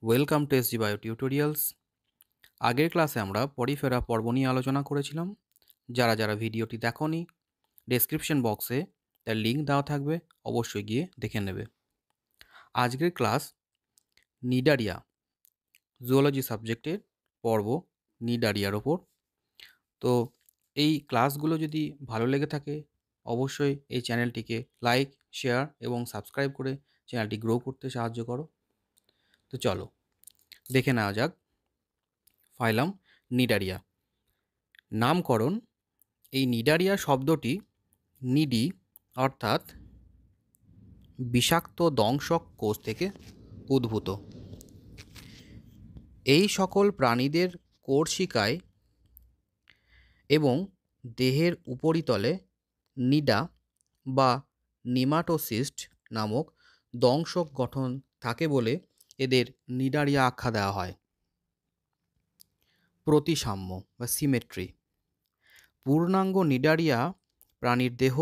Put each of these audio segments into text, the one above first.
Welcome to SG bio tutorials. আগের ক্লাসে আমরা পরিফেরা পর্ব নিয়ে আলোচনা করেছিলাম। যারা যারা ভিডিওটি দেখোনি, ডেসক্রিপশন বক্সে তার লিঙ্ক দেওয়া থাকবে, অবশ্যই গিয়ে দেখে নেবে। আজকের ক্লাস নিডারিয়া জুওলজি সাবজেক্টের পর্ব নিডারিয়ার ওপর। তো এই ক্লাসগুলো যদি ভালো লেগে থাকে অবশ্যই এই চ্যানেলটিকে লাইক, শেয়ার এবং সাবস্ক্রাইব করে চ্যানেলটি গ্রো করতে সাহায্য করো। তো চলো দেখে নেওয়া যাক ফাইলাম নিডারিয়া। নামকরণ: এই নিডারিয়া শব্দটি নিডি অর্থাৎ বিষাক্ত দংশক কোষ থেকে উদ্ভূত। এই সকল প্রাণীদের কোর্সিকায় এবং দেহের উপরিতলে নিডা বা নিমাটোসিস্ট নামক দংশক গঠন থাকে বলে এদের নিডারিয়া আখ্যা দেওয়া হয়। প্রতিসাম্য বা সিমেট্রি: পূর্ণাঙ্গ নিডারিয়া প্রাণীর দেহ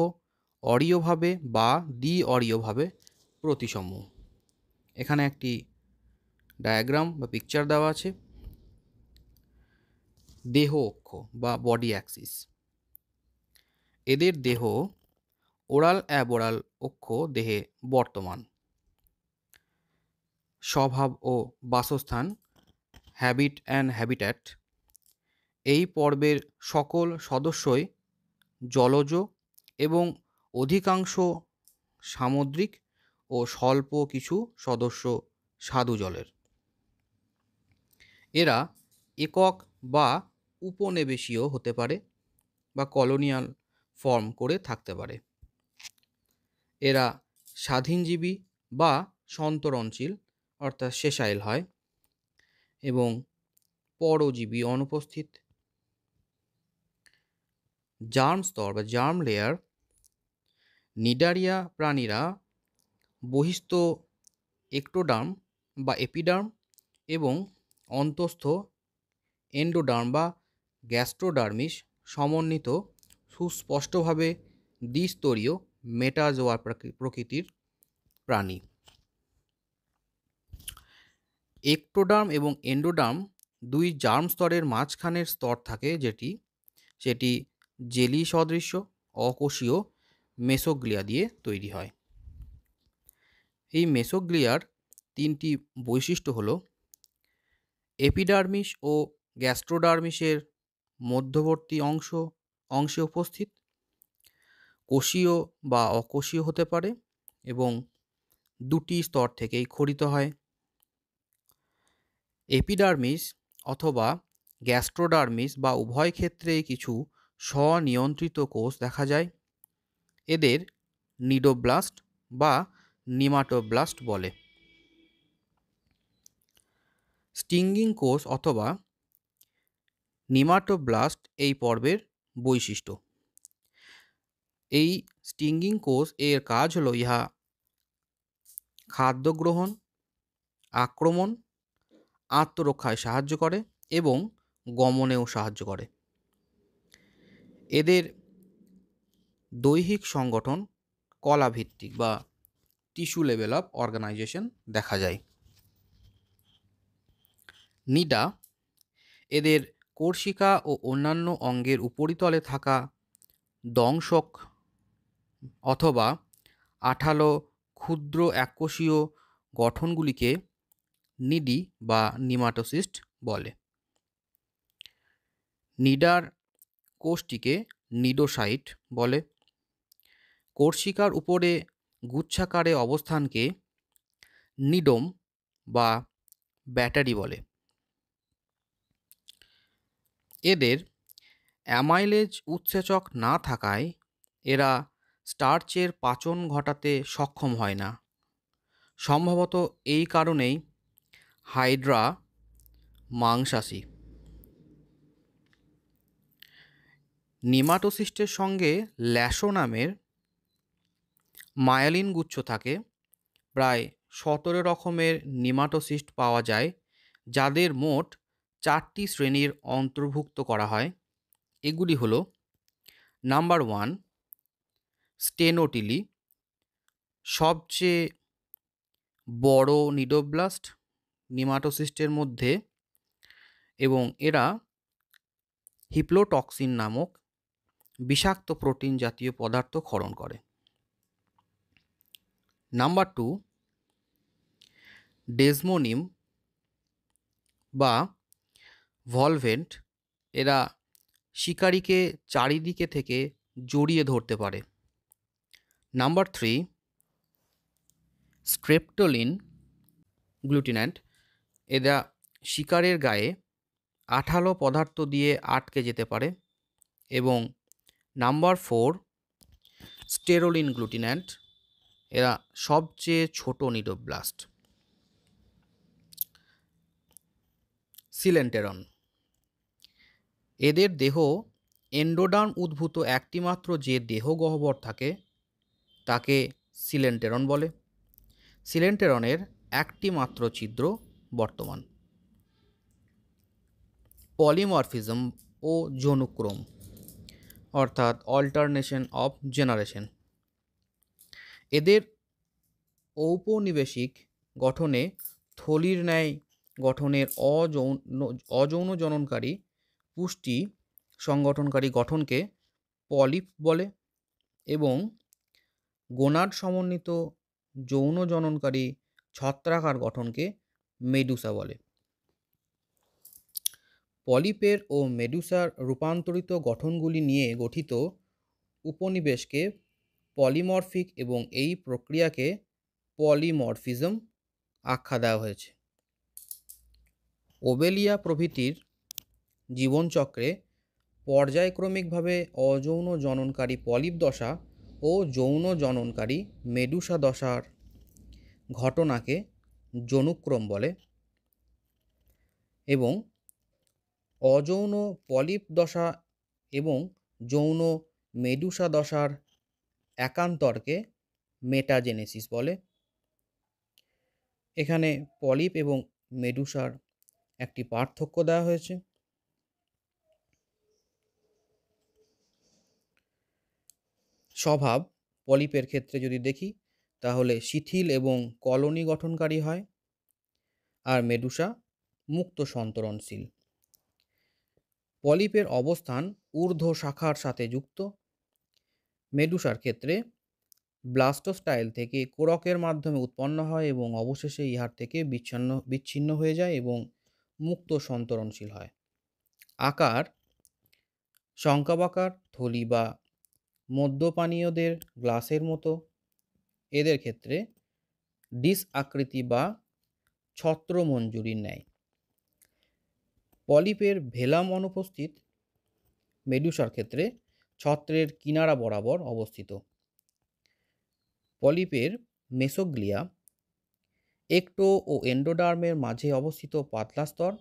অরীয়ভাবে বা দ্বি অরীয়ভাবে প্রতিসম। এখানে একটি ডায়াগ্রাম বা পিকচার দেওয়া আছে। দেহ অক্ষ বা বডি অ্যাক্সিস: এদের দেহ ওরাল অ্যাবোরাল অক্ষ দেহে বর্তমান। স্বভাব ও বাসস্থান হ্যাবিট অ্যান্ড হ্যাবিট্যাট: এই পর্বের সকল সদস্যই জলজ এবং অধিকাংশ সামুদ্রিক ও স্বল্প কিছু সদস্য স্বাদু জলের। এরা একক বা উপনিবেশীয় হতে পারে বা কলোনিয়াল ফর্ম করে থাকতে পারে। এরা স্বাধীনজীবী বা সন্তরণশীল অর্থাৎ সেসাইল হয় এবং পরজীবী অনুপস্থিত। জার্ম স্তর বা জার্ম লেয়ার: নিডারিয়া প্রাণীরা বহিস্থ এক্টোডার্ম বা এপিডার্ম এবং অন্তঃস্থ এন্ডোডার্ম বা গ্যাস্ট্রোডার্মিস সমন্বিত সুস্পষ্টভাবে দ্বিস্তরীয় মেটাজোয়া প্রকৃতির প্রাণী। এক্টোডার্ম এবং এন্ডোডার্ম দুই জার্ম স্তরের মাঝখানের স্তর থাকে সেটি জেলি সদৃশ্য অকোষীয় মেসোগ্লিয়া দিয়ে তৈরি হয়। এই মেসোগ্লিয়ার তিনটি বৈশিষ্ট্য হলো: এপিডার্মিস ও গ্যাস্ট্রোডার্মিসের মধ্যবর্তী অংশে উপস্থিত, কোষীয় বা অকোষীয় হতে পারে এবং দুটি স্তর থেকেই খরিত হয়। এপিডার্মিস অথবা গ্যাস্ট্রোডার্মিস বা উভয় ক্ষেত্রেই কিছু স্বনিয়ন্ত্রিত কোষ দেখা যায়। এদের নিডোব্লাস্ট বা নিমাটোব্লাস্ট বলে। স্টিঙ্গিং কোষ অথবা নিমাটোব্লাস্ট এই পর্বের বৈশিষ্ট্য। এই স্টিঙ্গিং কোষ এর কাজ হলো ইহা খাদ্য গ্রহণ, আক্রমণ, আত্মরক্ষায় সাহায্য করে এবং গমনেও সাহায্য করে। এদের দৈহিক সংগঠন কলাভিত্তিক বা টিস্যু লেভেল অফ অর্গানাইজেশন দেখা যায়। নিডা: এদের কোর্সিকা ও অন্যান্য অঙ্গের উপরিতলে থাকা দংশক অথবা আঠালো ক্ষুদ্র এককোষীয় গঠনগুলিকে নিডি বা নিমাটোসিস্ট বলে। নিডার কোষটিকে নিডোসাইট বলে। কোর্সিকার উপরে গুচ্ছাকারে অবস্থানকে নিডোম বা ব্যাটারি বলে। এদের অ্যামাইলেজ উৎসেচক না থাকায় এরা স্টার্চের পাচন ঘটাতে সক্ষম হয় না। সম্ভবত এই কারণেই হাইড্রা মাংসাশী। নিমাটোসিস্টের সঙ্গে ল্যাশো নামের মায়োলিন গুচ্ছ থাকে। প্রায় 17 রকমের নিমাটোসিস্ট পাওয়া যায়, যাদের মোট 4টি শ্রেণীর অন্তর্ভুক্ত করা হয়। এগুলি হলো: নাম্বার 1 স্টেনোটিলি, সবচেয়ে বড় নিডোব্লাস্ট নিমাটোসিস্টের মধ্যে এবং এরা হিপ্লোটক্সিন নামক বিষাক্ত প্রোটিন জাতীয় পদার্থ ক্ষরণ করে। নাম্বার 2, ডেজমোনিম বা ভলভেন্ট, এরা শিকারীকে চারিদিকে থেকে জড়িয়ে ধরতে পারে। নাম্বার 3, স্ট্রেপ্টোলিন গ্লুটিন্যান্ট, এরা শিকারের গায়ে আঠালো পদার্থ দিয়ে আটকে যেতে পারে। এবং নাম্বার 4, স্টেরোলিন গ্লুটিন্যান্ট, এরা সবচেয়ে ছোট নিডোব্লাস্ট। সিলেন্টেরন, এদের দেহ এন্ডোডার্ম উদ্ভূত একটিমাত্র যে দেহ গহ্বর থাকে তাকে সিলেন্টেরন বলে। সিলেন্টেরনের একটি মাত্র ছিদ্র বর্তমান। পলিমরফিজম ও যৌনুক্রম অর্থাৎ অল্টারনেশন অফ জেনারেশন, এদের ঔপনিবেশিক গঠনে থলির ন্যায় গঠনের অযৌন জননকারী পুষ্টি সংগঠনকারী গঠনকে পলিপ বলে এবং গোনাড সমন্বিত যৌন জননকারী ছত্রাকার গঠনকে মেডুসা বলে। পলিপের ও মেডুসার রূপান্তরিত গঠনগুলি নিয়ে গঠিত উপনিবেশকে পলিমরফিক এবং এই প্রক্রিয়াকে পলিমরফিজম আখ্যা দেওয়া হয়েছে। ওবেলিয়া প্রভৃতির জীবনচক্রে পর্যায়ক্রমিকভাবে অযৌন জননকারী পলিপ দশা ও যৌন জননকারী মেডুসা দশার ঘটনাকে যৌনুক্রম বলে এবং অযৌন পলিপ দশা এবং যৌন মেডুসা দশার একান্তরকে মেটাজেনেসিস বলে। এখানে পলিপ এবং মেডুসার একটি পার্থক্য দেওয়া হয়েছে। স্বভাব পলিপের ক্ষেত্রে যদি দেখি তাহলে শিথিল এবং কলোনি গঠনকারী হয়, আর মেডুসা মুক্ত সন্তরণশীল। পলিপের অবস্থান ঊর্ধ্ব শাখার সাথে যুক্ত। মেডুসার ক্ষেত্রে ব্লাস্টোস্টাইল থেকে কোরকের মাধ্যমে উৎপন্ন হয় এবং অবশেষে ইহার থেকে বিচ্ছিন্ন হয়ে যায় এবং মুক্ত সন্তরণশীল হয়। আকার শঙ্কাবাকার, থলি বা মদ্যপানীয়দের গ্লাসের মতো। এদের ক্ষেত্রে ডিস আকৃতি বা ছত্রমঞ্জুরির ন্যায়। পলিপের ভেলাম অনুপস্থিত। মেডুসার ক্ষেত্রে ছত্রের কিনারা বরাবর অবস্থিত। পলিপের মেসোগ্লিয়া একটো ও এন্ডোডার্মের মাঝে অবস্থিত পাতলা স্তর।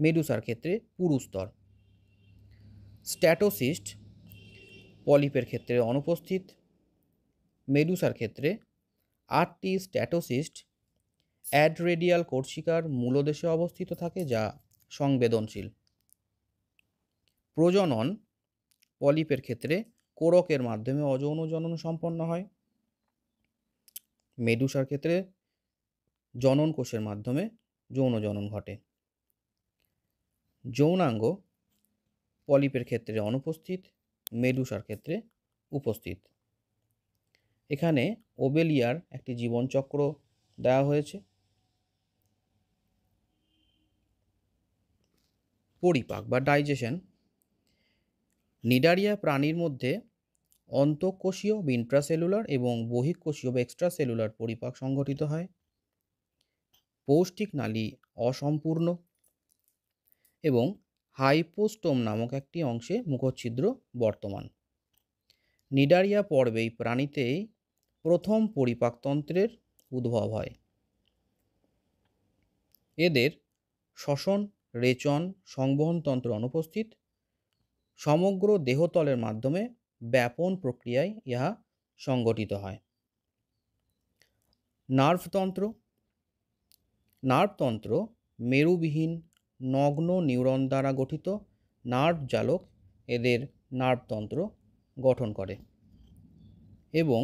মেডুসার ক্ষেত্রে পুরু স্তর। স্ট্যাটোসিস্ট পলিপের ক্ষেত্রে অনুপস্থিত। মেডুসার ক্ষেত্রে 8টি স্ট্যাটোসিস্ট অ্যাডরেডিয়াল কোর্সিকার মূলদেশে অবস্থিত থাকে যা সংবেদনশীল। প্রজনন পলিপের ক্ষেত্রে কোরকের মাধ্যমে অযৌন জনন সম্পন্ন হয়। মেডুসার ক্ষেত্রে জনন কোষের মাধ্যমে যৌন জনন ঘটে। যৌনাঙ্গ পলিপের ক্ষেত্রে অনুপস্থিত, মেডুসার ক্ষেত্রে উপস্থিত। এখানে ওবেলিয়ার একটি জীবনচক্র দেওয়া হয়েছে। পরিপাক বা ডাইজেশন। নিডারিয়া প্রাণীর মধ্যে অন্তঃকোষীয় বা ইন্ট্রাসেলুলার এবং বহিঃকোষীয় বা এক্সট্রাসেলুলার পরিপাক সংঘটিত হয়। পৌষ্টিক নালী অসম্পূর্ণ এবং হাইপোস্টোম নামক একটি অংশে মুখচ্ছিদ্র বর্তমান। নিডারিয়া পর্বেই প্রাণীতেই প্রথম পরিপাকতন্ত্রের উদ্ভব হয়। এদের শ্বসন, রেচন, সংবহনতন্ত্র অনুপস্থিত। সমগ্র দেহতলের মাধ্যমে ব্যাপন প্রক্রিয়ায় ইহা সংগঠিত হয়। নার্ভতন্ত্র। নার্ভতন্ত্র মেরুবিহীন নগ্ন নিউরন দ্বারা গঠিত নার্ভ জালক এদের নার্ভতন্ত্র গঠন করে এবং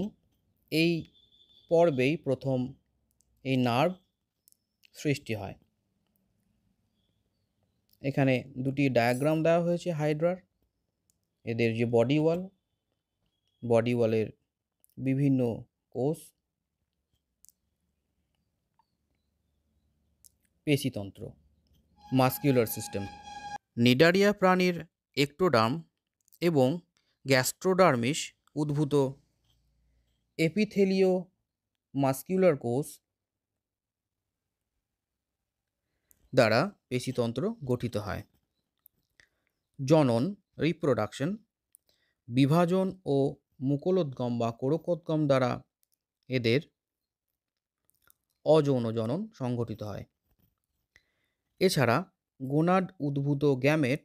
এই পর্বেই প্রথম এই নার্ভ সৃষ্টি হয়। এখানে দুটি ডায়াগ্রাম দেওয়া হয়েছে হাইড্রার। এদের যে বডি ওয়ালের বিভিন্ন কোষ, পেশিতন্ত্র, মাস্কুলার সিস্টেম। নিডারিয়া প্রাণীর এক্টোডার্ম এবং গ্যাস্ট্রোডার্মিস উদ্ভূত এপিথেলীয় মাস্কুলার কোষ দ্বারা পেশিতন্ত্র গঠিত হয়। জনন, রিপ্রোডাকশন, বিভাজন ও মুকুলোদ্গম বা কোরকোদ্গম দ্বারা এদের অযৌন জনন সংঘটিত হয়। এছাড়া গোনাড উদ্ভূত গ্যামেট,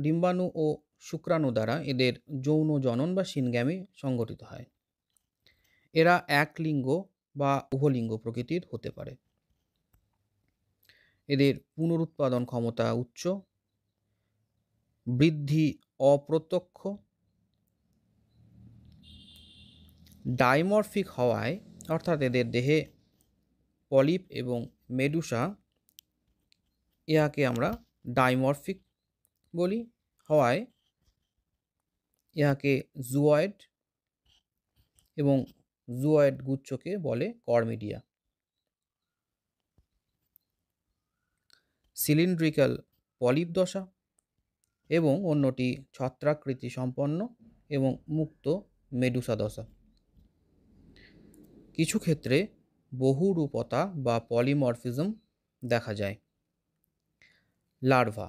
ডিম্বাণু ও শুক্রাণু দ্বারা এদের যৌন জনন বা সিনগ্যামি সংঘটিত হয়। এরা এক লিঙ্গ বা উভলিঙ্গ প্রকৃতির হতে পারে। এদের পুনরুৎপাদন ক্ষমতা উচ্চ, বৃদ্ধি অপ্রত্যক্ষ, ডাইমরফিক হওয়ায় অর্থাৎ এদের দেহে পলিপ এবং মেডুসা, ইহাকে আমরা ডাইমরফিক বলি, হওয়ায় ইহাকে জুয়েড এবং জুয়েড গুচ্ছকে বলে কর্মিডিয়া। সিলিন্ড্রিক্যাল পলিপ দশা এবং অন্যটি ছত্রাকৃতি সম্পন্ন এবং মুক্ত মেডুসা দশা। কিছু ক্ষেত্রে বহুরূপতা বা পলিমরফিজম দেখা যায়। লার্ভা।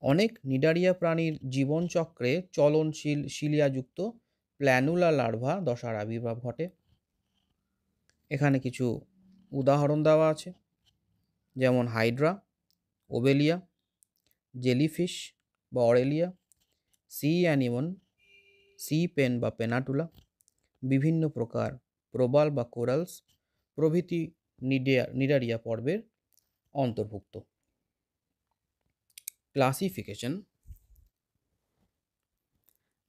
অনেক নিডারিয়া প্রাণীর জীবনচক্রে চলনশীল সিলিয়াযুক্ত প্ল্যানুলা লার্ভা দশার আবির্ভাব ঘটে। এখানে কিছু উদাহরণ দেওয়া আছে, যেমন হাইড্রা, ওবেলিয়া, জেলিফিশ বা Aurelia, sea anemone, sea pen বা পেনাটুলা, বিভিন্ন প্রকার প্রবাল বা কোরালস প্রভৃতি নিডারিয়া পর্বের অন্তর্ভুক্ত। ক্লাসিফিকেশন।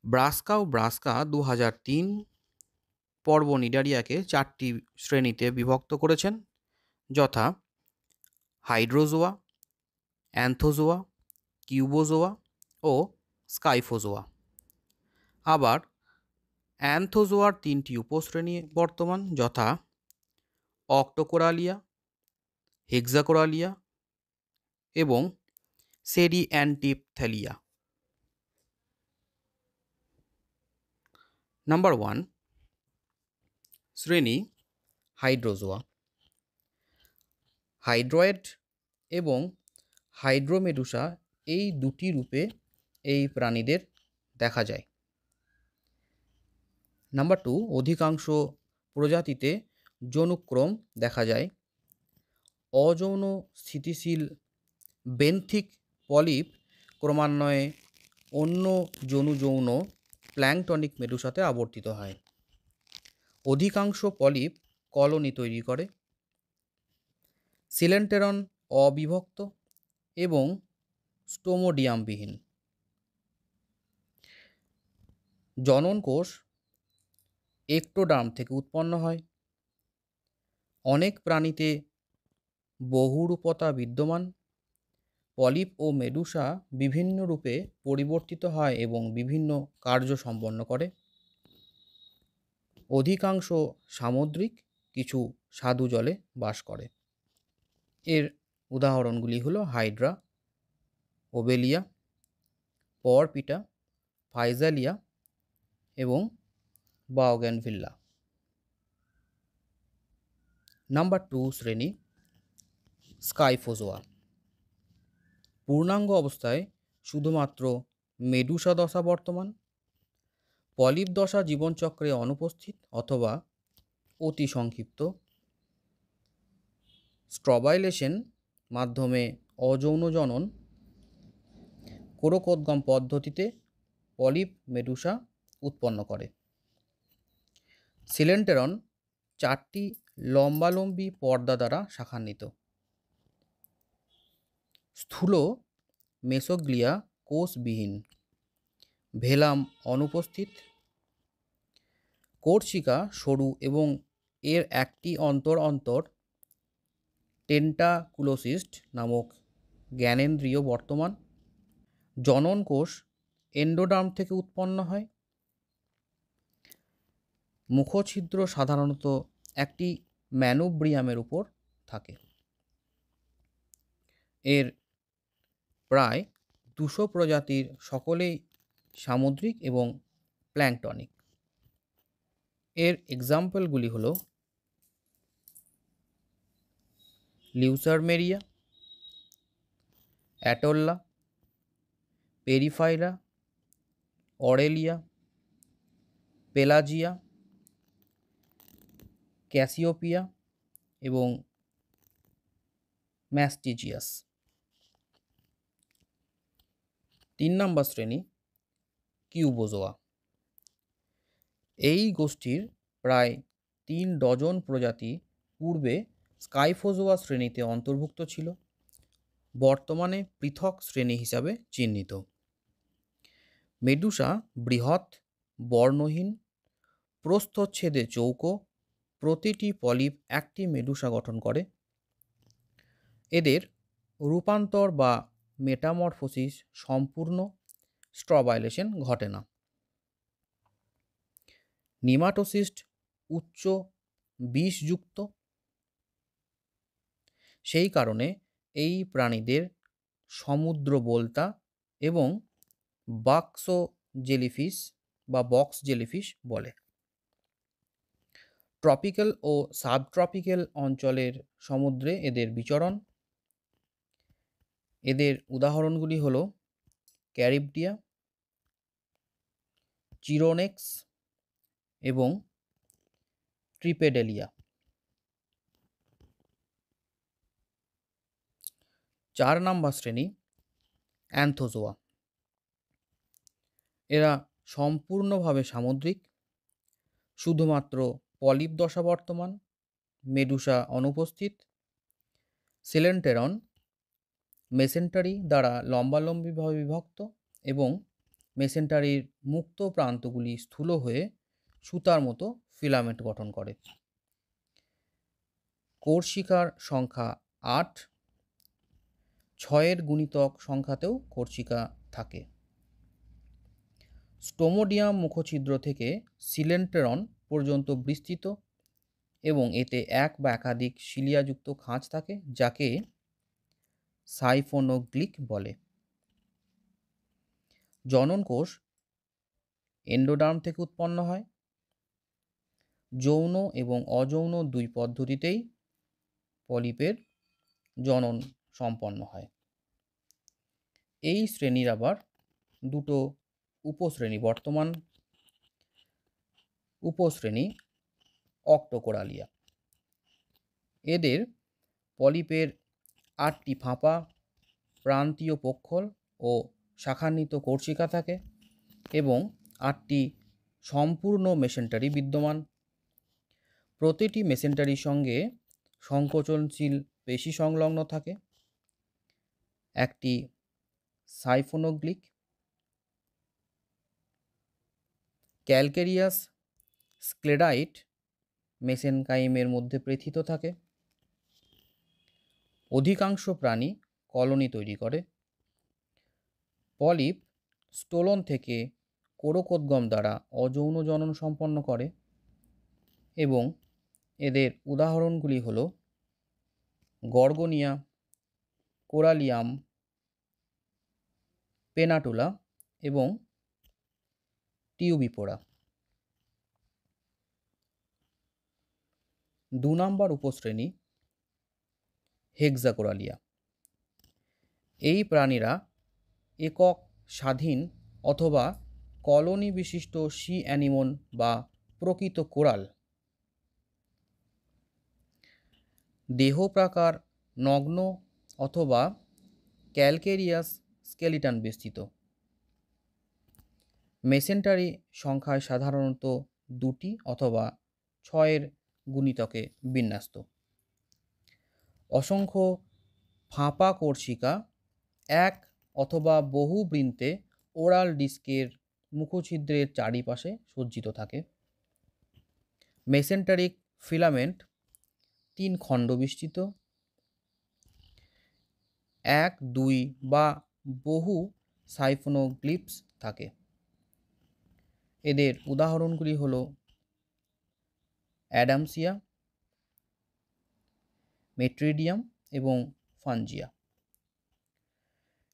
ব্রাস্কা 2003 পর্ব নিডারিয়াকে 4টি শ্রেণীতে বিভক্ত করেছেন, যথা হাইড্রোজোয়া, অ্যান্থোজোয়া, কিউবোজোয়া ও স্কাইফোজোয়া। আবার অ্যান্থোজোয়ার 3টি উপশ্রেণী বর্তমান, যথা অক্টোকোরালিয়া, হেক্সাকোরালিয়া এবং সেরিঅ্যান্টিপথেলিয়া। নাম্বার 1 শ্রেণী হাইড্রোজোয়া। হাইড্রয়েড এবং হাইড্রোমেডুসা এই দুটি রূপে এই প্রাণীদের দেখা যায়। নাম্বার 2 অধিকাংশ প্রজাতিতে যৌনক্রম দেখা যায়। অযৌন স্থিতিশীল বেন্থিক পলিপ ক্রমান্বয়ে অন্য যৌন প্ল্যাঙ্কটনিক মেডুসাতে আবর্তিত হয়। অধিকাংশ পলিপ কলোনি তৈরি করে। সিলেন্টেরন অবিভক্ত এবং স্টোমোডিয়ামবিহীন। জনন কোষ এক্টোডার্ম থেকে উৎপন্ন হয়। অনেক প্রাণীতে বহুরূপতা বিদ্যমান। পলিপ ও মেডুসা বিভিন্ন রূপে পরিবর্তিত হয় এবং বিভিন্ন কার্য সম্পন্ন করে। অধিকাংশ সামুদ্রিক, কিছু স্বাদু জলে বাস করে। এর উদাহরণগুলি হলো হাইড্রা, ওবেলিয়া, পরপিটা, ফাইজালিয়া এবং বাওগেনভিল্লা। নাম্বার 2 শ্রেণী স্কাইফোজোয়া। পূর্ণাঙ্গ অবস্থায় শুধুমাত্র মেডুসা দশা বর্তমান। পলিপ দশা জীবনচক্রে অনুপস্থিত অথবা অতি সংক্ষিপ্ত। স্ট্রবাইলেশন মাধ্যমে অযৌন জনন, কোরকোদ্গম পদ্ধতিতে পলিপ মেডুসা উৎপন্ন করে। সিলেন্টেরন 4টি লম্বালম্বী পর্দা দ্বারা শাখান্বিত। স্থূল মেসোগ্লিয়া কোষবিহীন। ভেলাম অনুপস্থিত। কোর্সিকা সরু এবং এর একটি অন্তর অন্তর টেন্টাকুলোসিস্ট নামক জ্ঞানেন্দ্রিয় বর্তমান। জনন কোষ এন্ডোডার্ম থেকে উৎপন্ন হয়। মুখছিদ্র সাধারণত একটি ম্যানোব্রিয়ামের উপর থাকে। এর প্রায় 200 প্রজাতির সকলেই সামুদ্রিক এবং প্ল্যাঙ্কটনিক। এর এক্সাম্পলগুলি হলো লিউসারমেরিয়া, অ্যাটোল্লা, পেরিফাইরা, অরেলিয়া, পেলাজিয়া, ক্যাসিওপিয়া এবং ম্যাস্টিজিয়াস। 3 নম্বর শ্রেণী কিউবোজোয়া। এই গোষ্ঠীর প্রায় 3 ডজন প্রজাতি পূর্বে স্কাইফোজোয়া শ্রেণীতে অন্তর্ভুক্ত ছিল, বর্তমানে পৃথক শ্রেণী হিসাবে চিহ্নিত। মেডুসা বৃহৎ, বর্ণহীন, প্রস্থচ্ছেদে চৌকো, প্রতিটি পলিপ একটি মেডুসা গঠন করে। এদের রূপান্তর বা মেটামরফোসিস সম্পূর্ণ স্ট্রবাইলেশন ঘটে না। নিমাটোসিস্ট উচ্চ বিষযুক্ত, সেই কারণে এই প্রাণীদের সমুদ্র বোলতা এবং বক্স জেলিফিশ বলে। ট্রপিক্যাল ও সাবট্রপিক্যাল অঞ্চলের সমুদ্রে এদের বিচরণ। এদের উদাহরণগুলি হলো ক্যারিবডিয়া, চিরোনেক্স এবং ট্রিপেডেলিয়া। 4 নম্বর শ্রেণী অ্যান্থোজোয়া। এরা সম্পূর্ণভাবে সামুদ্রিক, শুধুমাত্র পলিপ দশা বর্তমান, মেডুসা অনুপস্থিত। সিলেন্টেরন মেসেন্টারি দ্বারা লম্বালম্বিভাবে বিভক্ত এবং মেসেন্টারির মুক্ত প্রান্তগুলি স্থূল হয়ে সুতার মতো ফিলামেন্ট গঠন করে। কোর্সিকার সংখ্যা 8, 6-এর গুণিতক সংখ্যাতেও কোর্সিকা থাকে। স্টোমোডিয়াম মুখছিদ্র থেকে সিলেন্টেরন পর্যন্ত বিস্তৃত এবং এতে এক বা একাধিক সিলিয়াযুক্ত খাঁজ থাকে, যাকে সাইফোনোগ্লিক বলে। জনন কোষ এন্ডোডার্ম থেকে উৎপন্ন হয়। যৌন এবং অযৌন দুই পদ্ধতিতেই পলিপের জনন সম্পন্ন হয়। এই শ্রেণীর আবার দুটো উপশ্রেণী বর্তমান। উপশ্রেণী অক্টোকোরালিয়া। এদের পলিপের 8টি ফাঁপা, প্রান্তীয় পক্ষল ও শাখান্বিত কোর্সিকা থাকে এবং 8টি সম্পূর্ণ মেসেন্টারি বিদ্যমান। প্রতিটি মেসেন্টারির সঙ্গে সংকোচনশীল পেশি সংলগ্ন থাকে। একটি সাইফোনোগ্লিক। ক্যালকেরিয়াস স্ক্লেরাইট মেসেনকাইমের মধ্যে পৃথিত থাকে। অধিকাংশ প্রাণী কলোনি তৈরি করে। পলিপ স্টোলন থেকে কোরকোদ্গম দ্বারা অযৌন জনন সম্পন্ন করে এবং এদের উদাহরণগুলি হল গর্গোনিয়া, কোরালিয়াম, পেনাটুলা এবং টিউবিপোরা। 2 নম্বর উপশ্রেণী হেক্সাকোরালিয়া। এই প্রাণীরা একক, স্বাধীন অথবা কলোনি বিশিষ্ট সি অ্যানিমন বা প্রকৃত কোরাল। দেহ প্রাকার নগ্ন অথবা ক্যালকেরিয়াস স্কেলিটন বিস্তৃত। মেসেন্টারি সংখ্যায় সাধারণত 2টি অথবা 6-এর গুণিতকে বিন্যস্ত। অসংখ্য ফাঁপা কোর্সিকা এক অথবা বহু বৃন্তে ওরাল ডিস্কের মুখছিদ্রের চারিপাশে সজ্জিত থাকে। মেসেন্টারিক ফিলামেন্ট 3 খণ্ড বিস্তৃত, 1, 2 বা বহু সাইফোনোগ্লিপস থাকে। এদের উদাহরণগুলি হলো অ্যাডামসিয়া, মেট্রিডিয়াম এবং ফানজিয়া।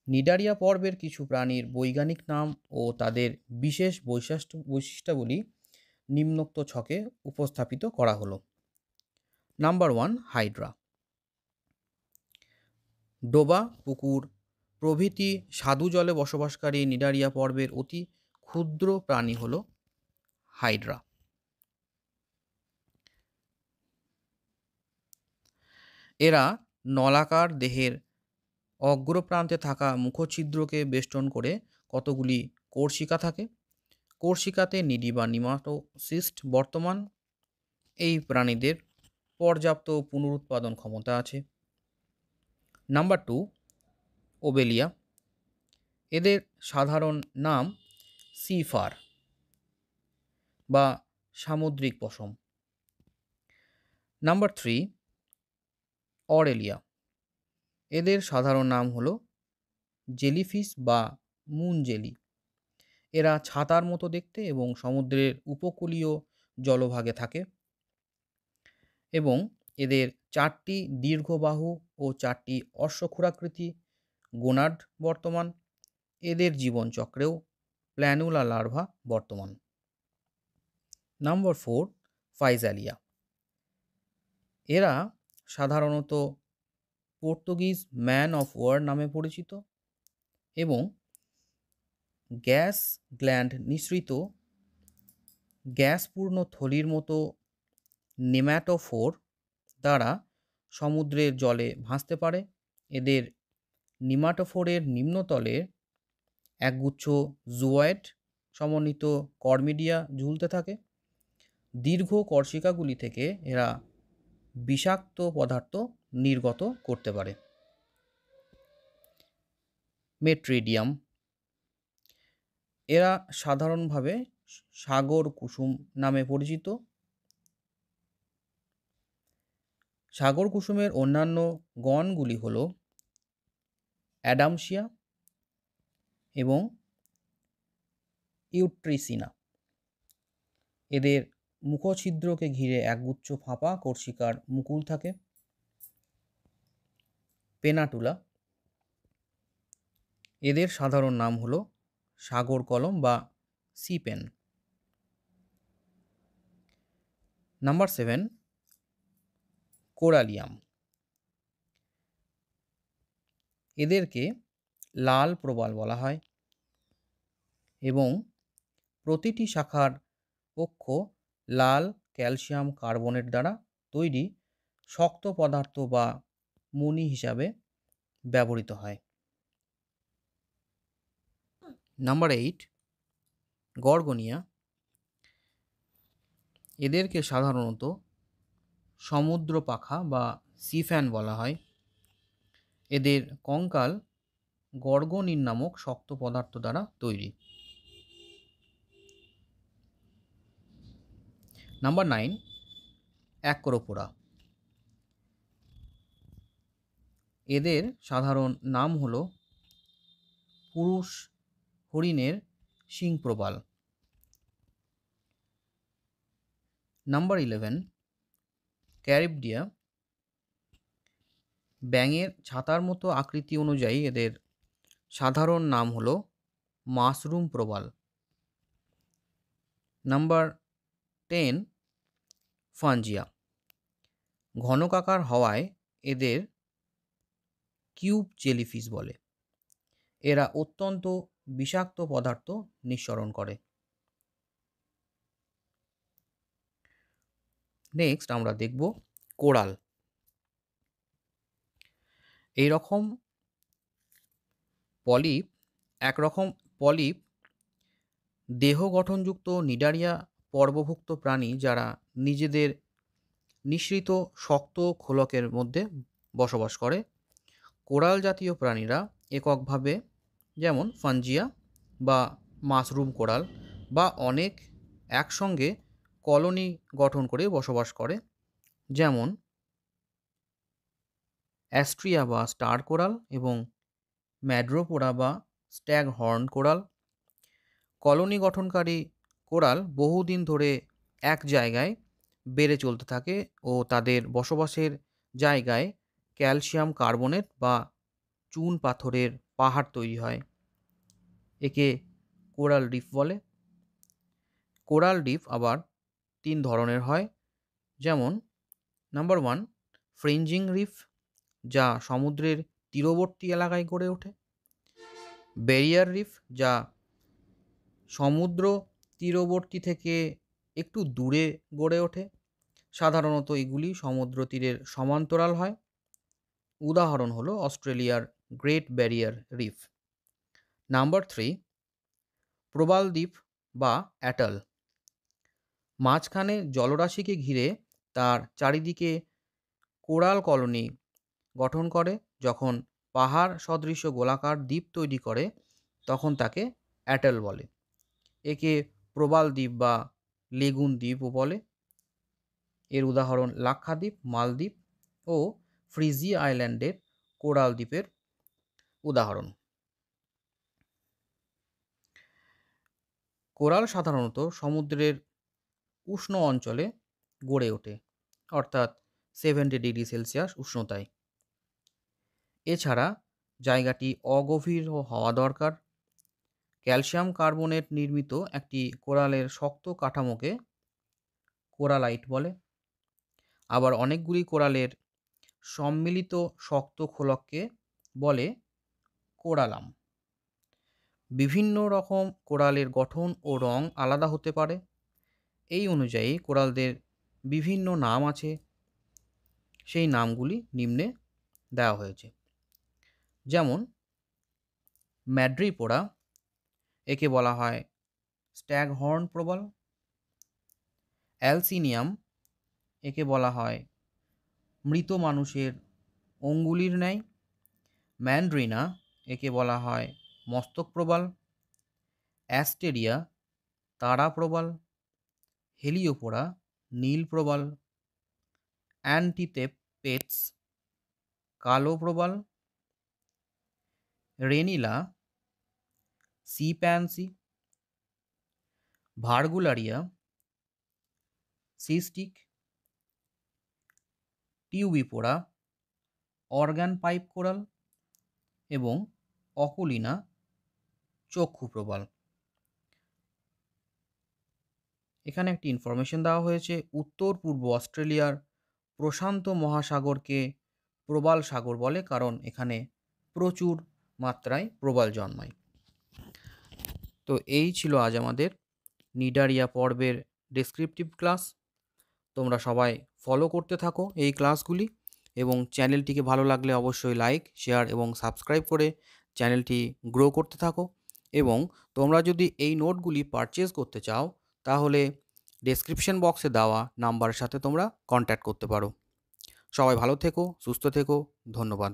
নিডারিয়া পর্বের কিছু প্রাণীর বৈজ্ঞানিক নাম ও তাদের বিশেষ বৈশিষ্ট্যাবলী নিম্নোক্ত ছকে উপস্থাপিত করা হলো। Number 1, Hydra. ডোবা, পুকুর প্রভৃতি স্বাদু জলে বসবাসকারী নিডারিয়া পর্বের অতি ক্ষুদ্র প্রাণী হল হাইড্রা। এরা নলাকার দেহের অগ্রপ্রান্তে থাকা মুখছিদ্রকে বেষ্টন করে কতগুলি কোর্সিকা থাকে। কোর্সিকাতে নিডি বা নিমাটোসিস্ট বর্তমান। এই প্রাণীদের পর্যাপ্ত পুনরুৎপাদন ক্ষমতা আছে। নাম্বার 2, ওবেলিয়া। এদের সাধারণ নাম সিফার বা সামুদ্রিক পশম। Number 3, Aurelia. এদের সাধারণ নাম হলো জেলিফিশ বা মুন জেলি। এরা ছাতার মতো দেখতে এবং সমুদ্রের উপকূলীয় জলভাগে থাকে এবং এদের 4টি দীর্ঘ বাহু ও 4টি অশ্বক্ষুরাকৃতি গোনাড বর্তমান। এদের জীবনচক্রেও প্ল্যানুলা লার্ভা বর্তমান। নাম্বার 4, ফাইজালিয়া। এরা সাধারণত পর্তুগিজ ম্যান অফ ওয়ার নামে পরিচিত এবং গ্যাস গ্ল্যান্ড নিঃসৃত গ্যাসপূর্ণ থলির মতো নেম্যাটোফোর দ্বারা সমুদ্রের জলে ভাসতে পারে। এদের নিমাটোফোরের নিম্নতলে একগুচ্ছ জুয়েট সমন্বিত কর্মিডিয়া ঝুলতে থাকে। দীর্ঘ কর্ষিকাগুলি থেকে এরা বিষাক্ত পদার্থ নির্গত করতে পারে। মেট্রিডিয়াম। এরা সাধারণভাবে সাগর কুসুম নামে পরিচিত। সাগর কুসুমের অন্যান্য গণগুলি হল অ্যাডামসিয়া এবং ইউট্রিসিনা। এদের মুখছিদ্রকে ঘিরে একগুচ্ছ ফাঁপা কর্ষিকার মুকুল থাকে। পেনাটুলা। এদের সাধারণ নাম হল সাগর কলম বা সিপেন। নাম্বার 7, কোরালিয়াম। এদেরকে লাল প্রবাল বলা হয় এবং প্রতিটি শাখার অক্ষ লাল ক্যালসিয়াম কার্বনেট দ্বারা তৈরি শক্ত পদার্থ বা মণি হিসাবে ব্যবহৃত হয়। নাম্বার 8, গর্গনিয়া। এদেরকে সাধারণত সমুদ্র পাখা বা সিফ্যান বলা হয়। এদের কঙ্কাল গর্গনিন নামক শক্ত পদার্থ দ্বারা তৈরি। নাম্বার 9, অ্যাক্রোপোরা। এদের সাধারণ নাম হল পুরুষ হরিণের শিংপ্রবাল। নাম্বার 11, ক্যারিবডিয়া। ব্যাঙের ছাতার মতো আকৃতি অনুযায়ী এদের সাধারণ নাম হল মাশরুম প্রবাল। নাম্বার 10, ফানজিয়া। ঘনকাকার হওয়ায় এদের কিউব জেলিফিশ বলে। এরা অত্যন্ত বিষাক্ত পদার্থ নিঃসরণ করে। নেক্সট আমরা দেখব কোরাল। একরকম পলিপ দেহ গঠনযুক্ত নিডারিয়া পর্বভুক্ত প্রাণী যারা নিজেদের নিঃসৃত শক্ত খোলকের মধ্যে বসবাস করে। কোরাল জাতীয় প্রাণীরা এককভাবে, যেমন ফানজিয়া বা মাশরুম কোরাল, বা অনেক একসঙ্গে কলোনি গঠন করে বসবাস করে। যেমন অ্যাস্ট্রিয়া বা স্টার কোরাল এবং ম্যাড্রোপোরা বা স্ট্যাগ হর্ন কোরাল। কলোনি গঠনকারী কোরাল বহুদিন ধরে এক জায়গায় বেড়ে চলতে থাকে ও তাদের বসবাসের জায়গায় ক্যালসিয়াম কার্বনেট বা চুন পাথরের পাহাড় তৈরি হয়। একে কোরাল রিফ বলে। কোরাল রিফ আবার 3 ধরনের হয়, যেমন নাম্বার 1 ফ্রিঞ্জিং রিফ, যা সমুদ্রের তীরবর্তী এলাকায় গড়ে ওঠে। ব্যারিয়ার রিফ, যা সমুদ্র তীরবর্তী থেকে একটু দূরে গড়ে ওঠে। সাধারণত এগুলি সমুদ্র তীরের সমান্তরাল হয়। উদাহরণ হলো অস্ট্রেলিয়ার গ্রেট ব্যারিয়ার রিফ। নাম্বার 3 প্রবাল দ্বীপ বা অ্যাটল। মাঝখানে জলরাশিকে ঘিরে তার চারিদিকে কোরাল কলোনি গঠন করে। যখন পাহাড় সদৃশ গোলাকার দ্বীপ তৈরি করে তখন তাকে অ্যাটল বলে। একে প্রবাল দ্বীপ বা লেগুন দ্বীপও বলে। এর উদাহরণ লাক্ষাদ্বীপ, মালদ্বীপ ও ফ্রিজি আইল্যান্ডের কোরাল দ্বীপের উদাহরণ। কোরাল সাধারণত সমুদ্রের উষ্ণ অঞ্চলে গড়ে ওঠে, অর্থাৎ 70°C উষ্ণতায়। এছাড়া জায়গাটি অগভীর হওয়া দরকার। ক্যালসিয়াম কার্বনেট নির্মিত একটি কোরালের শক্ত কাঠামোকে কোরালাইট বলে। আবার অনেকগুলি কোরালের সম্মিলিত শক্ত খোলককে বলে কোরালাম। বিভিন্ন রকম কোরালের গঠন ও রং আলাদা হতে পারে। এই অনুযায়ী কোরালদের বিভিন্ন নাম আছে। সেই নামগুলি নিম্নে দেওয়া হয়েছে। যেমন ম্যাড্রিপোরা, একে বলা হয় স্ট্যাগ হর্ন প্রবাল। অ্যালসিনিয়াম, একে বলা হয় মৃত মানুষের অঙ্গুলির ন্যায়। ম্যান্ড্রিনা, একে বলা হয় মস্তক প্রবাল। অ্যাস্টেরিয়া, তারা প্রবাল। হেলিওপোরা, নীল প্রবাল। অ্যান্টিটেপেটস, কালো প্রবাল। রেনিলা, সি প্যান্সি। ভার্গুলারিয়া, সিস্টিক। টিউবিপোরা, অর্গান পাইপ কোরাল এবং অকুলিনা, চক্ষু প্রবাল। এখানে একটি ইনফরমেশন দেওয়া হয়েছে, উত্তর পূর্ব অস্ট্রেলিয়ার প্রশান্ত মহাসাগরকে প্রবাল সাগর বলে, কারণ এখানে প্রচুর মাত্রায় প্রবাল জন্মায়। তো এই ছিল আজ আমাদের নিডারিয়া পর্বের ডেসক্রিপটিভ ক্লাস। তোমরা সবাই ফলো করতে থাকো এই ক্লাসগুলি এবং চ্যানেলটিকে ভালো লাগলে অবশ্যই লাইক, শেয়ার এবং সাবস্ক্রাইব করে চ্যানেলটি গ্রো করতে থাকো। এবং তোমরা যদি এই নোটগুলি পারচেজ করতে চাও তাহলে ডেসক্রিপশন বক্সে দেওয়া নাম্বারের সাথে তোমরা কন্ট্যাক্ট করতে পারো। সবাই ভালো থেকো, সুস্থ থেকো, ধন্যবাদ।